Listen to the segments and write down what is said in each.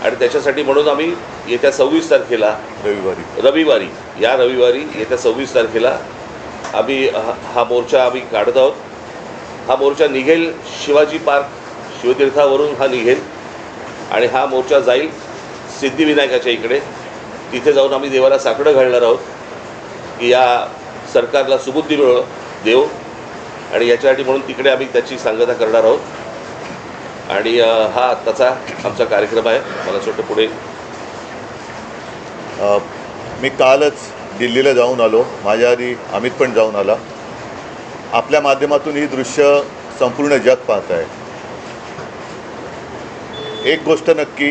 आणि त्याच्यासाठी म्हणून आम्ही येत्या 26 तारखेला रविवारी येत्या 26 तारखेला आम्ही हा मोर्चा आम्ही काढत आहोत. हा मोर्चा निघेल शिवाजी पार्क शिवतीर्थावरून हा निघेल आणि हा मोर्चा जाईल सिद्धिविनायकाच्या इकडे. तिथे जाऊन आम्ही देवाला साकडं घालणार आहोत की या सरकारला सुबुद्धी देव, आणि याच्यासाठी म्हणून तिकडे आम्ही त्याची सांगता करणार आहोत. आणि हा आत्ताचा आमचा कार्यक्रम आहे. मला असं वाटतं पुढे मी कालच दिल्लीला जाऊन आलो. माझ्या आधी अमित पण जाऊन आला. आपल्या माध्यमातून ही दृश्य संपूर्ण जग पाहत आहे. एक गोष्ट नक्की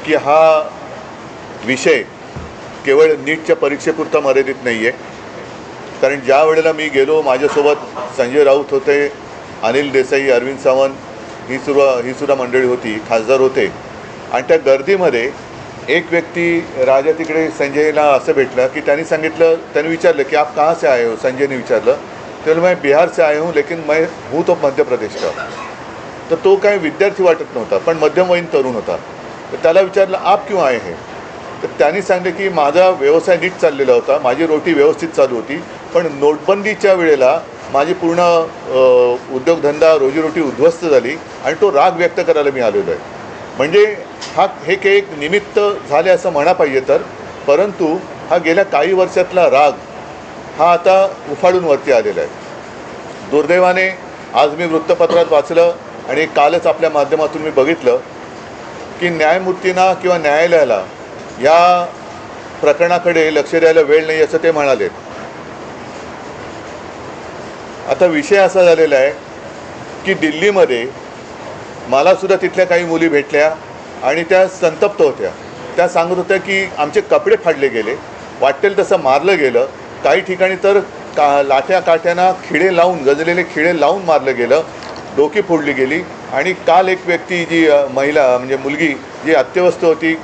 की हा विषय केवळ नीटच्या परीक्षेपुरता मर्यादित नाही आहे. कारण ज्या वेळेला मी गेलो, माझ्यासोबत संजय राऊत होते, अनिल देसाई, अरविंद सावंत ही सुद्धा मंडळी होती, खासदार होते. आणि त्या गर्दीमध्ये एक व्यक्ती राजा तिकडे संजयला असं भेटलं की त्यांनी विचारलं की आप कहाँ से आए हो. संजयने विचारलं. तर मैं बिहार से आया हूँ लेकिन मैं हूँ तो मध्य प्रदेश का. तर तो काय विद्यार्थी वाटत नव्हता, पण मध्यमवयीन तरुण होता. तर त्याला विचारलं आप क्यों आए हैं. तर त्यांनी सांगितलं की माझा व्यवसाय नीट चाललेला होता, माझी रोटी व्यवस्थित चालू होती, पण नोटबंदीच्या वेळेला माझी पूर्ण उद्योगधंदा रोजीरोटी उद्ध्वस्त झाली आणि तो राग व्यक्त करायला मी आलेलो आहे. म्हणजे हे एक निमित्त झाले असं म्हणा पाहिजे तर, परंतु हा गेल्या काही वर्षातला राग हा आता उफाळून वरती आलेला आहे. दुर्दैवाने आज मी वृत्तपत्रात वाचलं आणि कालच आपल्या माध्यमातून मी बघितलं की न्यायमूर्तींना किंवा न्यायालयाला या प्रकरणाकडे लक्ष द्यायला वेळ नाही असं ते म्हणाले. आता विषय असा झालेला आहे की दिल्लीमध्ये मलासुद्धा तिथल्या काही मुली भेटल्या आणि त्या संतप्त होत्या. त्या सांगत होत्या की आमचे कपडे फाडले गेले, वाटेल तसं मारलं गेलं, काही ठिकाणी तर लाठ्या काठ्यांना खिळे लावून, गजलेले खिळे लावून मारलं गेलं, डोकी फोडली गेली. आणि काल एक व्यक्ती, जी महिला म्हणजे मुलगी जी अत्यवस्थ होती,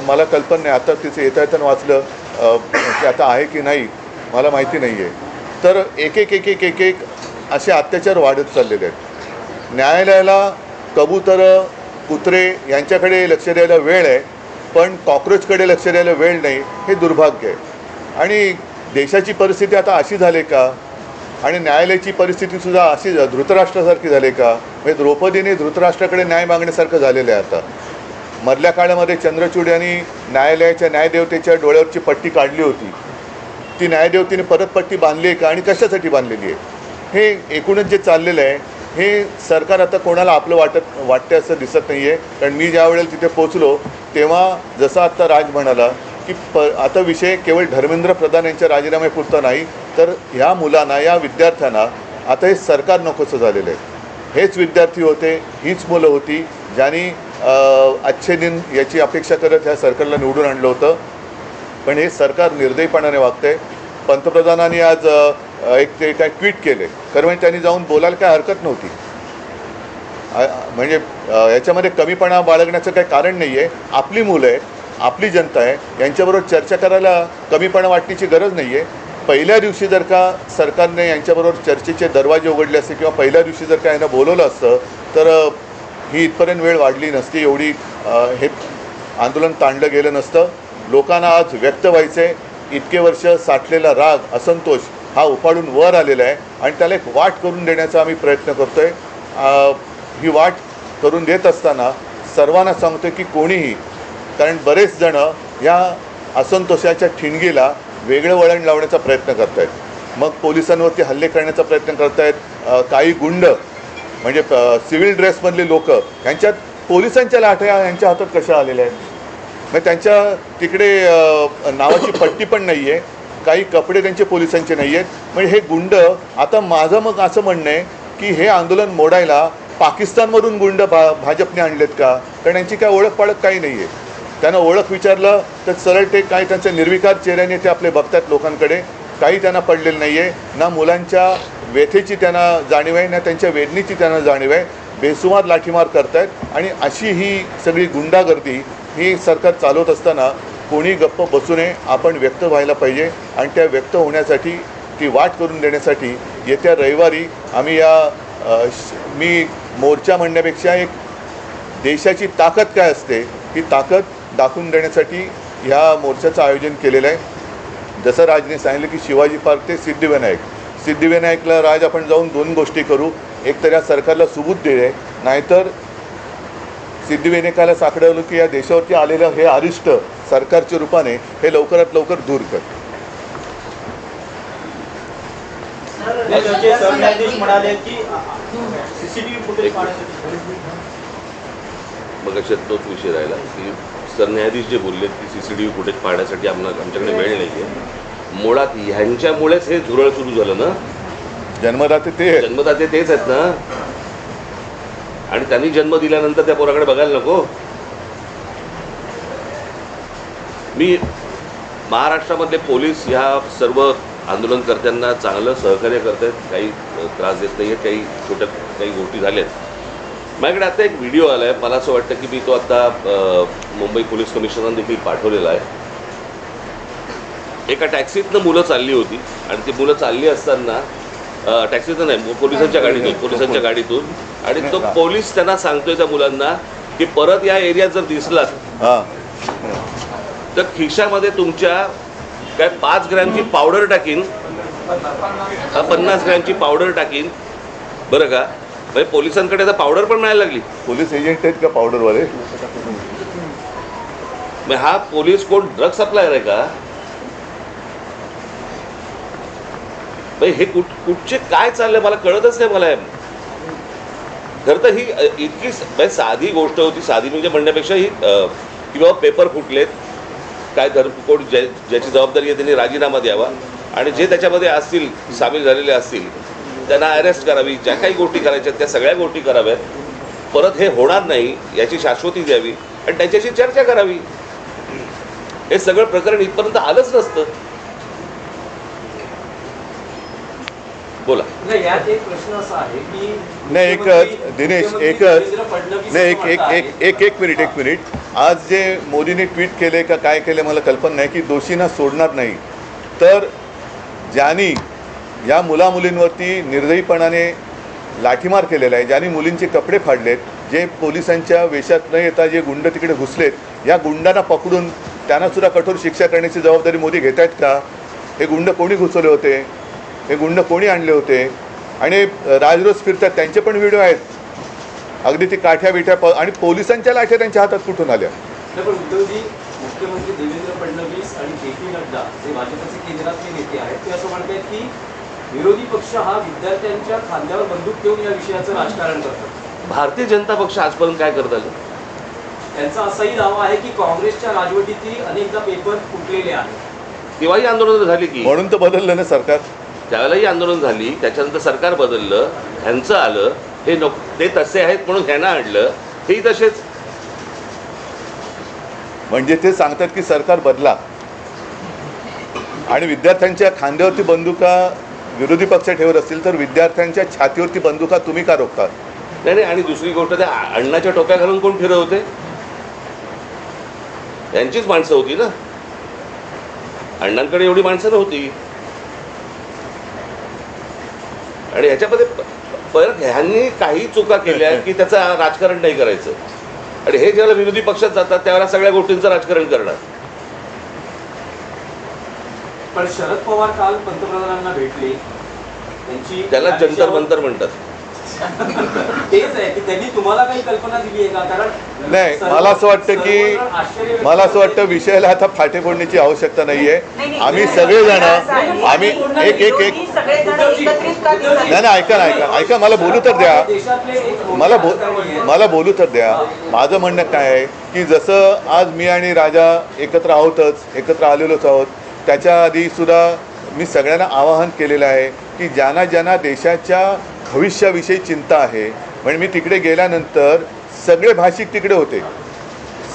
मला कल्पना नाही, आता तिचं येता वाचलं की आता आहे की नाही मला माहिती नाही आहे. तर एक असे अत्याचार वाढत चाललेले आहेत. न्यायालयाला कबूतरं, कुत्रे यांच्याकडे लक्ष द्यायला वेळ आहे, पण कॉक्रोचकडे लक्ष द्यायला वेळ नाही. हे दुर्भाग्य आहे. आणि देशाची परिस्थिती आता अशी झाली का, आणि न्यायालयाची परिस्थितीसुद्धा अशी धृतराष्ट्रासारखी झाली का. म्हणजे द्रौपदीने धृतराष्ट्राकडे न्याय मागण्यासारखं झालेलं आहे. आता मधल्या काळामध्ये चंद्रचूड यांनी न्यायालयाच्या न्यायदेवतेच्या डोळ्यावरची पट्टी काढली होती. ती न्यायदेवतेने परत पट्टी बांधली आहे का आणि कशासाठी बांधलेली आहे. हे एकूणच जे चाललेलं आहे, हे सरकार आता कोणाला आपलं वाटते असं दिसत नाही आहे. कारण मी ज्या वेळेला तिथे पोचलो तेव्हा जसं आत्ता राज म्हणाला की आता विषय केवळ धर्मेंद्र प्रधान यांच्या राजीनाम्यापुरता नाही, तर ह्या मुलांना, या विद्यार्थ्यांना आता हे सरकार नकोसं झालेलं आहे. हेच विद्यार्थी होते, हीच मुलं होती ज्यांनी अच्छे दिन याची अपेक्षा करत ह्या सरकारला निवडून आणलं होतं. पण हे सरकार निर्दयीपणाने वागते. पंतप्रधानांनी आज ते काय ट्विट केले, खरं म्हणजे त्यांनी जाऊन बोलायला काय हरकत नव्हती. म्हणजे याच्यामध्ये कमीपणा बाळगण्याचं काही कारण नाही आहे. आपली मुलं आहेत, आपली जनता आहे, यांच्याबरोबर चर्चा करायला कमीपणा वाटण्याची गरज नाही आहे. पहिल्या दिवशी जर का सरकारने यांच्याबरोबर चर्चेचे दरवाजे उघडले असते किंवा पहिल्या दिवशी जर का यांना बोलवलं असतं तर ही इथपर्यंत वेळ वाढली नसती, एवढी हे आंदोलन ताणलं गेलं नसतं. लोकांना आज व्यक्त व्हायचं आहे. इतके वर्ष साठलेला राग, असंतोष हा उफाळून वर आलेला आहे आणि त्याला एक वाट करून देण्याचा आम्ही प्रयत्न करतो आहे. ही वाट करून देत असताना सर्वांना सांगतो की कोणीही, कारण बरेच जणं या असंतोषाच्या ठिणगीला वेगळं वळण लावण्याचा प्रयत्न करत आहेत. मग पोलिसांवरती हल्ले करण्याचा प्रयत्न करत आहेत. काही गुंड म्हणजे सिव्हिल ड्रेसमधले लोक, यांच्यात पोलिसांच्या लाठ्या यांच्या हातात कशा आलेल्या आहेत. मग त्यांच्या तिकडे नावाची पट्टी पण नाही आहे, काही कपडे त्यांचे पोलिसांचे नाही आहेत. म्हणजे हे गुंड, आता माझं मग असं म्हणणं आहे की हे आंदोलन मोडायला पाकिस्तानमधून गुंड भाजपने आणलेत का. कारण यांची काय ओळख पाळख काही नाही आहे. त्यांना ओळख विचारलं तर सरळ ते काही त्यांच्या निर्विकार चेहऱ्याने ते आपले बघतात लोकांकडे. काही त्यांना पडलेलं नाही आहे. ना मुलांच्या व्यथेची त्यांना जाणीव आहे, ना त्यांच्या वेदनेची त्यांना जाणीव आहे. बेसुमार लाठीमार करतायत. आणि अशी ही सगळी गुंडागर्दी ही सरकार चालवत असताना कोणी गप्प बसू नये. आपण व्यक्त व्हायला पाहिजे आणि त्या व्यक्त होण्यासाठी, ती वाट करून देण्यासाठी येत्या रविवारी आम्ही मी मोर्चा म्हणण्यापेक्षा एक देशाची ताकद काय असते ही ताकद दाखवून देण्यासाठी ह्या मोर्चाचं आयोजन केलेलं आहे. जसं राजने सांगितलं की शिवाजी पार्क ते सिद्धिविनायकला राज आपण जाऊन दोन गोष्टी करू. एक तर या सरकारला सुबूत दे, नाहीतर सिद्धिविनायकाला साकडवलं की या देशावरती आलेलं हे अरिष्ट सरकारच्या रूपाने हे लवकरात लवकर दूर कर. सरन्यायाधीश म्हणाले की सीसीटीव्ही फुटेज पाहण्यासाठी मग अशात तोच विषय राहिला की सरन्यायाधीश जे बोलले की सीसीटीव्ही फुटेज पाहण्यासाठी आमच्याकडे वेळ नाही आहे. मुळात ह्यांच्यामुळेच हे झुरळ सुरू झालं ना. जन्मदाते तेच आहेत ना. आणि त्यांनी जन्म दिल्यानंतर त्या पोराकडे बघायला नको. मी महाराष्ट्रामधले पोलीस ह्या सर्व आंदोलनकर्त्यांना चांगलं सहकार्य करत आहेत. काही त्रास देत नाही आहेत. काही गोष्टी झाल्यात. माझ्याकडे आता एक व्हिडिओ आला आहे. मला असं वाटतं की मी तो आता मुंबई पोलीस कमिशनरने देखील पाठवलेला आहे. एका टॅक्सीतनं मुलं चालली होती आणि ती मुलं चालली असताना टॅक्सीतनं नाही, पोलिसांच्या गाडीतून आणि तो पोलीस त्यांना सांगतोय त्या मुलांना की परत या एरियात जर दिसलात तर खिशामध्ये तुमच्या काय 5 ग्रॅमची पावडर टाकीन, 50 ग्रॅमची पावडर टाकीन बरं का. म्हणजे पोलिसांकडे आता पावडर पण मिळायला लागली. पोलीस एजंट आहेत का पावडरवाले? हा पोलीस कोण ड्रग सप्लायर आहे का? हे कुठचे काय चाललंय मला कळतच नाही. मला खरं तर ही इतकी साधी गोष्ट होती. साधी म्हणजे म्हणण्यापेक्षा ही की बाबा पेपर फुटलेत, काय कोण ज्याची जबाबदारी आहे त्यांनी राजीनामा द्यावा आणि जे त्याच्यामध्ये असतील सामील झालेले असतील त्यांना अरेस्ट करावी. ज्या काही गोष्टी करायच्या त्या सगळ्या गोष्टी कराव्यात. परत हे होणार नाही याची शाश्वती द्यावी आणि त्याच्याशी चर्चा करावी. हे सगळं प्रकरण इथपर्यंत आलंच नसतं. बोला. यात एक प्रश्न असा आहे की नाही दिनेश एक मिनिट आज जे मोदींनी ट्विट केले का काय केले मला कल्पना नाही की दोषींना सोडणार नाही. तर ज्यांनी या मुलामुलींवरती निर्दयीपणाने लाठीमार केलेला आहे, ज्यांनी मुलींचे कपडे फाडलेत, जे पोलिसांच्या वेशात न येता जे गुंड तिकडे घुसलेत, या गुंडांना पकडून त्यांनासुद्धा कठोर शिक्षा करण्याची जबाबदारी मोदी घेत आहेत का? हे गुंड कोणी घुसवले होते? हे गुंड कोणी आणले होते? आणि राजरोज फिरतात त्यांचे पण व्हिडिओ आहेत. अगदी ती काठ्या बिठ्या आणि पोलिसांच्या लाठ्या त्यांच्या हातात कुठून आल्या? पण उद्धवजी, मुख्यमंत्री देवेंद्र फडणवीस आणि जे.पी. नड्डा जे भाजपचे केंद्रातले नेते आहेत ते असं म्हणतात की विरोधी पक्ष हा विद्यार्थ्यांच्या खांद्यावर बंदूक ठेवून या विषयाचं राजकारण करतात. भारतीय जनता पक्ष आजपर्यंत काय करत आलं? त्यांचा असाही दावा आहे की काँग्रेसच्या राजवटीतही अनेकदा पेपर फुटलेले आहेत. तेव्हाही आंदोलन झाली की. म्हणून तर बदललं ना सरकार. त्यावेळेलाही आंदोलन झाली, त्याच्यानंतर सरकार बदललं, ह्यांचं आलं. हे ते तसे आहेत म्हणून ह्यांना आणलं. हेही तसेच. म्हणजे ते सांगतात की सरकार बदला आणि विद्यार्थ्यांच्या खांद्यावरती बंदुका विरोधी पक्ष ठेवत असतील तर विद्यार्थ्यांच्या छातीवरती बंदुका तुम्ही का रोखतात? नाही. आणि दुसरी गोष्ट त्या अण्णाच्या टोप्या घालून कोण फिरवते? यांचीच माणसं होती ना. अण्णांकडे एवढी माणसं नव्हती. आणि ह्याच्यामध्ये परत ह्यांनी काही चुका केल्या की त्याचं राजकारण नाही करायचं. आणि हे ज्यावेळेला विरोधी पक्षात जातात त्यावेळेला सगळ्या गोष्टींचं राजकारण करणार. पण शरद पवार काल पंतप्रधानांना भेटले. त्याला जंतर मंतर म्हणतात. तेच आहे की त्यांनी तुम्हाला काही कल्पना दिली आहे का? कारण नाही, मला असं वाटतं विषयाला आता फाटे फोडण्याची आवश्यकता नाहीये. आम्ही सगळेजण आम्ही एक नाही ऐका मला बोलू तर द्या. मला बोलू तर द्या. माझं म्हणणं काय आहे की जसं आज मी आणि राजा एकत्र आलेलोच आहोत, त्याच्या आधी सुद्धा मी सगळ्यांना आवाहन केलेलं आहे की ज्यांना देशाच्या भविष्याविषयी चिंता आहे. म्हणजे मी तिकडे गेल्यानंतर सगळे भाषिक तिकडे होते,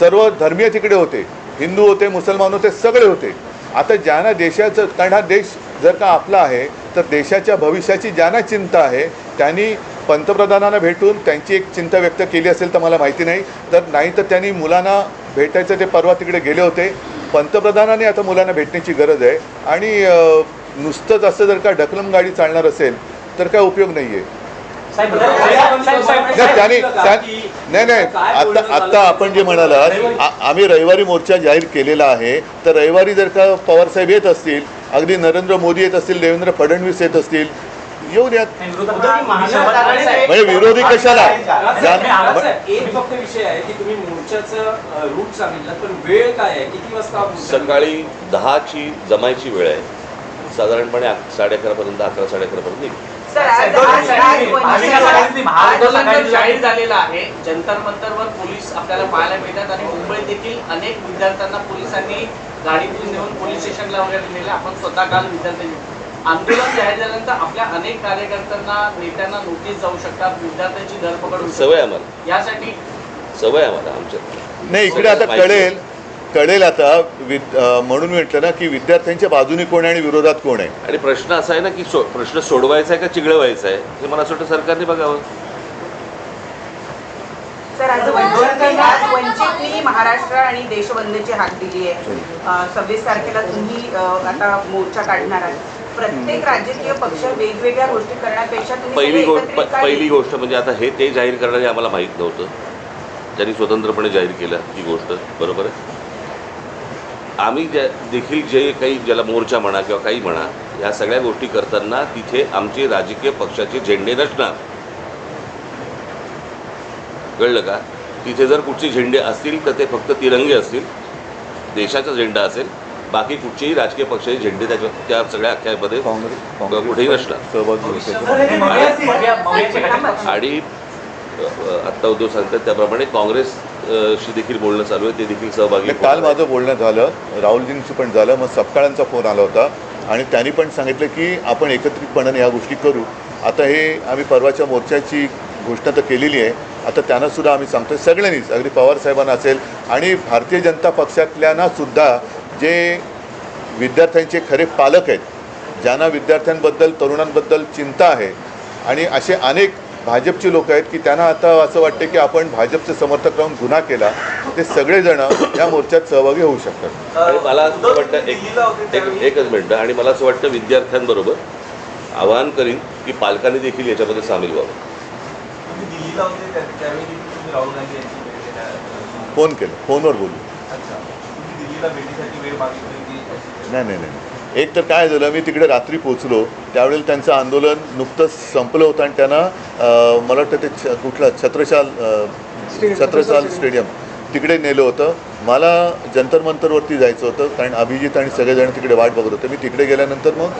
सर्व धर्मीय तिकडे होते, हिंदू होते, मुसलमान होते, सगळे होते. आता ज्यांना देशाचं, कारण हा देश जर का आपला आहे तर देशाच्या भविष्याची ज्यांना चिंता आहे त्यांनी पंतप्रधानांना भेटून त्यांची एक चिंता व्यक्त केली असेल तर मला माहिती नाही. तर त्यांनी मुलांना भेटायचं, ते परवा तिकडे गेले होते. पंतप्रधानांनी आता मुलांना भेटण्याची गरज आहे. आणि नुसतंच असं जर का ढकलम गाडी चालणार असेल तर काय उपयोग नाही आहे. नाही आता आपण जे म्हणालात आम्ही रविवारी मोर्चा जाहीर केलेला आहे, तर रविवारी जर का पवार साहेब येत असतील, अगदी नरेंद्र मोदी येत असतील, देवेंद्र फडणवीस येत असतील, येऊ द्यात. म्हणजे विरोधी कशाला एक फक्त विषय आहे की तुम्ही मोर्चाचं रूट सांगितलं, पण वेळ काय आहे, किती वाजता सकाळी 10ची जमायची वेळ आहे, साधारणपणे 11:30 पर्यंत 11 साडे 11 पर्यंत निघू. आंदोलन जाहीर झालेलं आहे. जंतर मंतरवर पोलीस आपल्याला पाहायला मिळतात आणि मुंबईत देखील अनेक विद्यार्थ्यांना पोलिसांनी गाडीतून नेऊन पोलीस स्टेशनला वगैरे नेले. आपण स्वतः काल विद्यार्थ्यांनी आंदोलन जाहीर झाल्यानंतर आपल्या अनेक कार्यकर्त्यांना नेत्यांना नोटीस जाऊ शकतात, विद्यार्थ्यांची धरपकड होऊ शकते. सवय आम्हाला, यासाठी सवय आम्हाला आमच्या नाही. इकडे आता कळेल आता म्हणून म्हटलं ना की विद्यार्थ्यांच्या बाजूने कोण आहे आणि विरोधात कोण आहे. आणि प्रश्न असा आहे ना की प्रश्न सोडवायचा आहे का चिघळवायचा आहे, हे मला असं वाटतं सरकारने बघावं. सर, आज वंचितनी महाराष्ट्र आणि देशबंदची हाक दिली आहे. 26 तारखेला तुम्ही आता मोर्चा काढणार आहात. प्रत्येक राजकीय पक्ष वेगवेगळ्या गोष्टी करण्यापेक्षा पहिली गोष्ट म्हणजे आता ते जाहीर करणं हे आम्हाला माहीत नव्हतं. त्यांनी स्वतंत्रपणे जाहीर केलं ही गोष्ट, बरोबर आहे. आम्ही देखील जे काही ज्याला मोर्चा म्हणा किंवा काही म्हणा, ह्या सगळ्या गोष्टी करताना तिथे आमचे राजकीय पक्षाचे झेंडे नसणार, कळलं का. तिथे जर कुठचे झेंडे असतील तर ते फक्त तिरंगे असतील, देशाचा झेंडा असेल, बाकी कुठचेही राजकीय पक्षाचे झेंडे त्या सगळ्या अख्यामध्ये कुठेही नसणार. आणि आत्ता उद्धव सांगतात त्याप्रमाणे काँग्रेसशी देखील बोलणं चालू आहे, ते देखील सहभागी. काल माझं बोलणं झालं, राहुलजींचं पण झालं, मग सपकाळांचा फोन आला होता आणि त्यांनी पण सांगितलं की आपण एकत्रितपणाने या गोष्टी करू. आता हे आम्ही परवाच्या मोर्चाची घोषणा तर केलेली आहे, आता त्यांनासुद्धा आम्ही सांगतोय सगळ्यांनीच, अगदी पवारसाहेबांना असेल आणि भारतीय जनता पक्षातल्यांनासुद्धा जे विद्यार्थ्यांचे खरे पालक आहेत, ज्यांना विद्यार्थ्यांबद्दल तरुणांबद्दल चिंता आहे, आणि असे अनेक भाजपची लोक आहेत की त्यांना आता असं वाटते की आपण भाजपचे समर्थक राहून गुन्हा केला, ते सगळेजण या मोर्चात सहभागी होऊ शकतात. आणि मला असं वाटतं एकच मिनटं, आणि मला असं वाटतं विद्यार्थ्यांबरोबर आवाहन करीन की पालकांनी देखील याच्यामध्ये सामील व्हावं. फोन केलं, फोनवर बोलू. नाही, एक तर काय झालं, मी तिकडे रात्री पोचलो त्यावेळेला त्यांचं आंदोलन नुकतंच संपलं होतं आणि त्यांना मला वाटतं ते कुठलं छत्रसाल स्टेडियम तिकडे नेलं होतं. मला जंतर मंतरवरती जायचं होतं कारण अभिजित आणि सगळेजण तिकडे वाट बघत होते. मी तिकडे गेल्यानंतर मग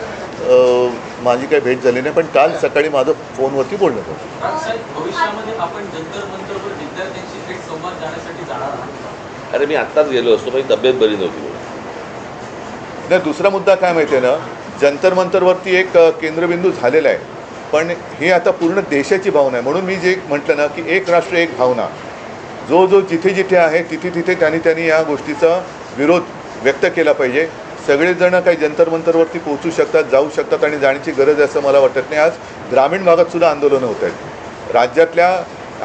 माझी काही भेट झाली नाही, पण काल सकाळी माझं फोनवरती बोलणं झालं. भविष्यामध्ये आपण जंतर मंतरवर विद्यार्थ्यांशी थेट संवाद जाण्यासाठी जाणार आहात? अरे मी आत्ताच गेलो असतो, माझी तब्येत बरी नव्हती. नाही, दुसरा मुद्दा काय माहिती आहे ना, जंतर मंतरवरती एक केंद्रबिंदू झालेला आहे, पण ही आता पूर्ण देशाची भावना आहे. म्हणून मी जे म्हटलं ना की एक राष्ट्र एक भावना, जो जिथे जिथे आहे तिथे त्यांनी या गोष्टीचा विरोध व्यक्त केला पाहिजे. सगळेजण काही जंतर मंतरवरती पोहोचू शकतात, जाऊ शकतात आणि जाण्याची गरज आहे असं मला वाटत नाही. आज ग्रामीण भागात सुद्धा आंदोलनं होत आहेत, राज्यातल्या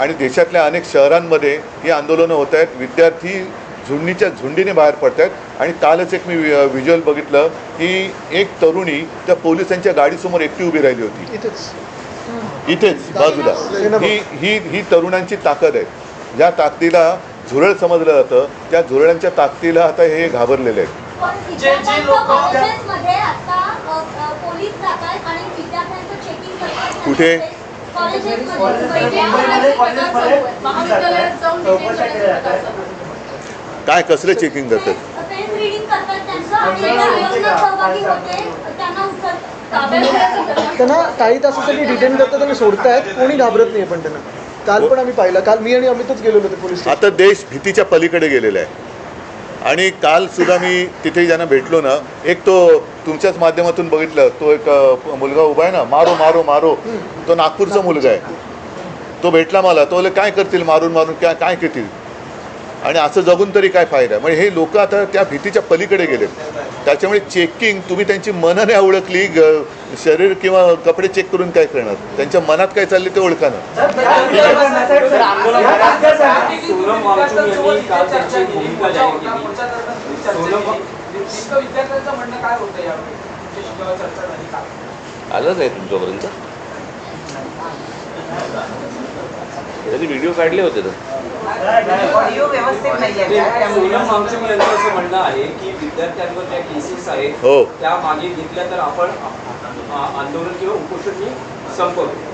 आणि देशातल्या अनेक शहरांमध्ये ही आंदोलनं होत आहेत. विद्यार्थी झुंडीच्या झुंडीने बाहेर पडत आहेत. आणि कालच एक मी व्हिज्युअल बघितलं की एक तरुणी त्या पोलिसांच्या गाडीसमोर एकटी उभी राहिली होती, इथेच बाजूला. ही तरुणांची ताकद आहे. ज्या ताकदीला झुरळ समजलं जातं, त्या झुरळांच्या ताकदीला आता हे घाबरलेले आहेत. कुठे काय कसले चेकिंग करतात? त्यांना काही तासासाठी डिटेन करतात आणि सोडतायत, कोणी घाबरत नाही. पण त्यांना काल पण आम्ही पाहिलं, काल मी आणि अमितच गेलेलो होते पोलीस. आता देश भीतीच्या पलीकडे गेलेला आहे. आणि काल सुद्धा मी तिथे ज्यांना भेटलो ना, एक तो तुमच्याच माध्यमातून बघितलं, तो एक मुलगा उभा आहे ना, मारो मारो मारो, तो नागपूरचा मुलगा आहे. तो भेटला मला, तो काय करतील मारून मारून, काय करतील, आणि असं जगून तरी काय फायदा. म्हणजे हे लोक आता त्या भीतीच्या पलीकडे गेले. त्याच्यामुळे चेकिंग, तुम्ही त्यांची मनं नाही ओळखली, शरीर किंवा कपडे चेक करून काय करणार, त्यांच्या मनात काय चालले ते ओळखानं. आलं नाही तुमच्यापर्यंत? त्यांनी व्हिडिओ काढले होते ना. ऑडिओ व्यवस्थित नाहीये ते का? त्यामुळे सोनम वांगचुक यांचं असं म्हणणं आहे की विद्यार्थ्यांवर ज्या केसेस आहेत हो. त्या मागे घेतल्या तर आपण आंदोलन किंवा उपोषण संपवतो.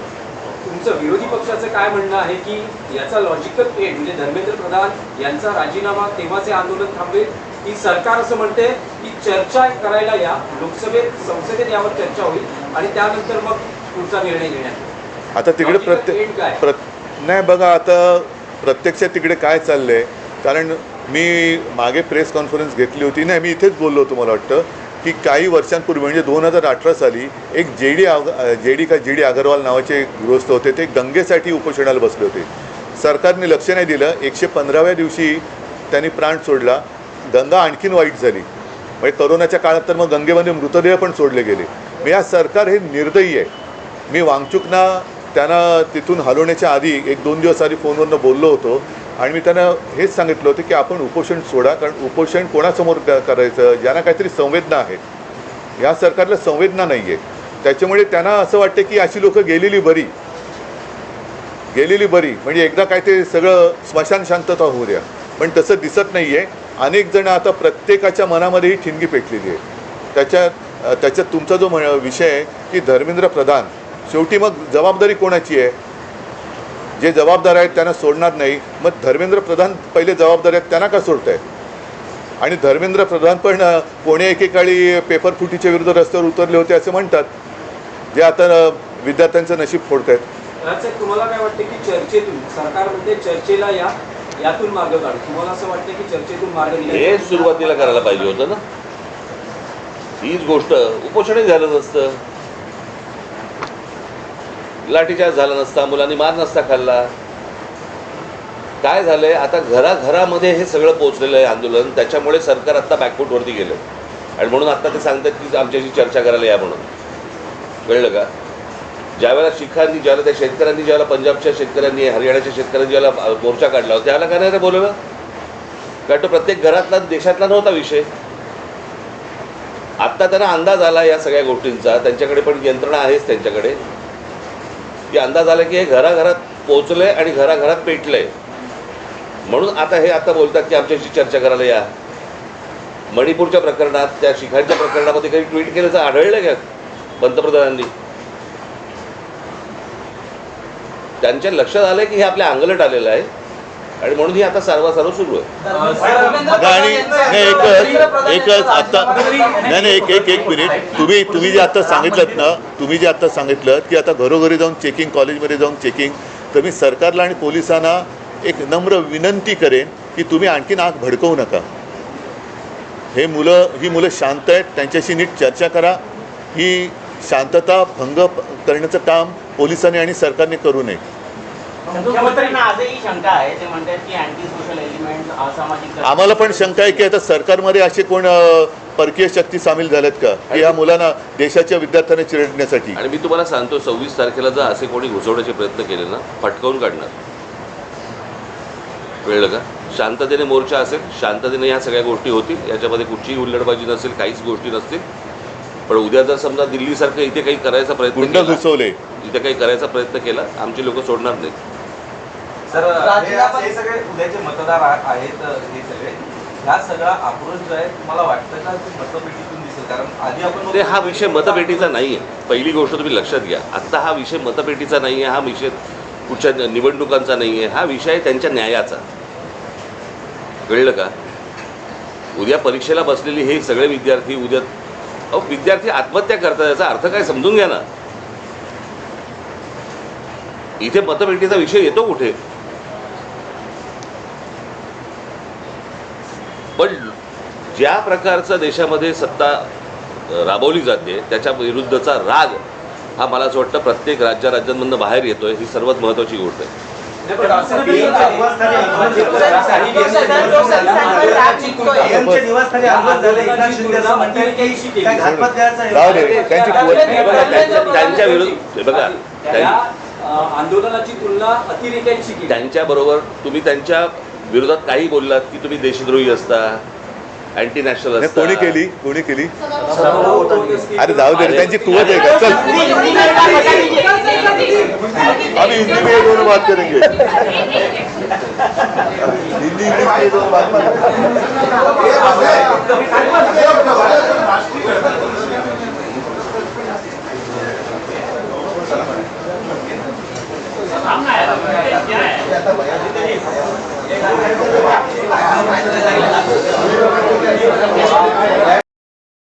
तुमचं विरोधी पक्षाचं काय म्हणणं आहे की याचा लॉजिकल एंड म्हणजे धर्मेंद्र प्रधान यांचा राजीनामा तेव्हाचे आंदोलन थांबेल, की सरकार असं म्हणते की चर्चा करायला या, लोकसभेत संसदेत यावर चर्चा होईल आणि त्यानंतर मग पुढचा निर्णय घेण्यात येईल. आता तिकडे Logical end काय? नाही बघा, आता प्रत्यक्षात तिकडे काय चाललंय, कारण मी मागे प्रेस कॉन्फरन्स घेतली होती. नाही, मी इथेच बोललो होतो, मला वाटतं की काही वर्षांपूर्वी म्हणजे 2018 साली एक जी डी अगरवाल नावाचे गृहस्थ होते, ते गंगेसाठी उपोषणाला बसले होते. सरकारने लक्ष नाही दिलं. 115व्या दिवशी त्यांनी प्राण सोडला. गंगा आणखीन वाईट झाली. म्हणजे करोनाच्या काळात तर मग गंगेमध्ये मृतदेह पण सोडले गेले. मग या सरकार हे निर्दयी आहे. मी वांगचुकना त्यांना तिथून हलवण्याच्या आधी 1-2 दिवस आधी फोनवरनं बोललो होतो आणि मी त्यांना हेच सांगितलं होतं की आपण उपोषण सोडा, कारण उपोषण कोणासमोर करायचं, ज्यांना काहीतरी संवेदना आहेत. या सरकारला संवेदना नाही आहे. त्याच्यामुळे त्यांना असं वाटतं की अशी लोकं गेलेली बरी, म्हणजे एकदा काय ते सगळं स्मशान शांतता होऊ द्या. पण तसं दिसत नाही आहे. अनेक जण आता प्रत्येकाच्या मनामध्ये ही ठिणगी पेटलेली आहे. त्याच्यात तुमचा जो विषय आहे की धर्मेंद्र प्रधान, शेवटी मग जबाबदारी कोणाची आहे? जे जबाबदार आहेत त्यांना सोडणार नाही. मग धर्मेंद्र प्रधान पहिले जबाबदार आहेत, त्यांना का सोडत आहे? आणि धर्मेंद्र प्रधान पण कोणी एकेकाळी पेपर फुटीच्या विरुद्ध रस्त्यावर उतरले होते असं म्हणतात, जे आता विद्यार्थ्यांचं नशीब फोडत आहेत. राजसाहेब, तुम्हाला काय वाटतं की चर्चेतून, सरकारमध्ये चर्चेला या, यातून मार्ग काढू, तुम्हाला असं वाटतं की चर्चेतून मार्ग निघेल? हे सुरुवातीला करायला पाहिजे होतं ना. हीच गोष्ट उपोषणही झालं नसतं, लाठीचार्ज झाला नसता, मुलांनी मार नसता खाल्ला. काय झालंय, आता घराघरामध्ये हे सगळं पोहोचलेलं आहे आंदोलन. त्याच्यामुळे सरकार आत्ता बॅकफूटवरती गेलं आणि म्हणून आत्ता ते सांगतात की आमच्याशी चर्चा करायला या म्हणून. कळलं का? ज्यावेळेला ज्यावेळेला त्या शेतकऱ्यांनी, ज्यावेळेला पंजाबच्या शेतकऱ्यांनी, हरियाणाच्या शेतकऱ्यांनी ज्यावेळेला मोर्चा काढला होता, त्यावेळेला काय नाही बोलवलं? कारण तो प्रत्येक घरातला, देशातला नव्हता विषय. आत्ता त्यांना अंदाज आला या सगळ्या गोष्टींचा, त्यांच्याकडे पण यंत्रणा आहेच त्यांच्याकडे, की अंदाज आला की हे घराघरात पोचलंय आणि घराघरात पेटलंय. म्हणून आता बोलतात की आमच्याशी चर्चा करायला या. मणिपूरच्या प्रकरणात, त्या शिखांच्या प्रकरणामध्ये काही ट्विट केल्याचं आढळलं का पंतप्रधानांनी? त्यांच्या लक्षात आलंय की हे आपल्या अंगलट आलेलं आहे आणि म्हणून ही आता सारवासारव सुरू आहे. आणि एकच आता नाही एक मिनिट, तुम्ही जे आता सांगितलं ना, तुम्ही जे आता सांगितलं की आता घरोघरी जाऊन चेकिंग, कॉलेजमध्ये जाऊन चेकिंग, तर मी सरकारला आणि पोलिसांना एक नम्र विनंती करेन की तुम्ही आणखीन आग भडकवू नका. ही मुलं शांत आहेत, त्यांच्याशी नीट चर्चा करा. ही शांतता भंग करण्याचं काम पोलिसांनी आणि सरकारने करू नये. मुख्यमंत्र्यांना आजही शंका आहे, ते म्हणतात की अँटी सोशल एलिमेंट, असामाजिक. आम्हाला पण शंका आहे की आता सरकारमध्ये असे कोण परकीय शक्ती सामील झाल्यात का की या मुलांना, देशाच्या विद्यार्थ्यांना चिरडण्यासाठी? आणि मी तुम्हाला सांगतो, 26 तारखेला जर असे कोणी घुसवण्याचे प्रयत्न केले ना, फटकावून काढणार. कळलं का? शांततेने मोर्चा असेल, शांततेने ह्या सगळ्या गोष्टी होतील, याच्यामध्ये कुठचीही हुल्लडबाजी नसेल, काहीच गोष्टी नसतील. पण उद्या जर समजा दिल्लीसारखं इथे काही करायचा प्रयत्न गुंड केला, घुसवले, इथे काही करायचा प्रयत्न केला, आमची लोक सोडणार नाहीत. सर, हे सगळे उद्याचे मतदार आहेत, हे सगळे ह्या सगळा आक्रोश जो आहे, तुम्हाला वाटतं का ते मतपेटीतून दिसेल? कारण आधी आपण ते हा विषय मतपेटीचा नाही आहे. पहिली गोष्ट तुम्ही लक्षात घ्या, आत्ता हा विषय मतपेटीचा नाही आहे, हा विषय कुठच्या निवडणुकांचा नाही आहे, हा विषय आहे त्यांच्या न्यायाचा. कळलं का? उद्या परीक्षेला बसलेली हे सगळे विद्यार्थी, विद्यार्थी आत्महत्या करतात, याचा अर्थ काय समजून घ्या ना. इथे मतपेटीचा विषय येतो कुठे? पण ज्या प्रकारचं देशामध्ये सत्ता राबवली जाते त्याच्या विरुद्धचा राग हा मला असं वाटतं प्रत्येक राज्यांमधून बाहेर येतोय. ही सर्वात महत्त्वाची गोष्ट आहे. त्यांच्या विरुद्ध बघा, आंदोलनाची तुलना अतिरेक्यांशी केली. त्यांच्याबरोबर तुम्ही त्यांच्या विरोधात काही बोललात की तुम्ही देशद्रोही असता, अँटी नॅशनल नाही, कोणी केली कोणी केली सभागृह अरे जाऊ दे रे, त्यांची कुवत आहे का? चल हम हिंदी में ये दोनों बात करेंगे, हिंदी इंग्लिश में ये दोनों बात क्या है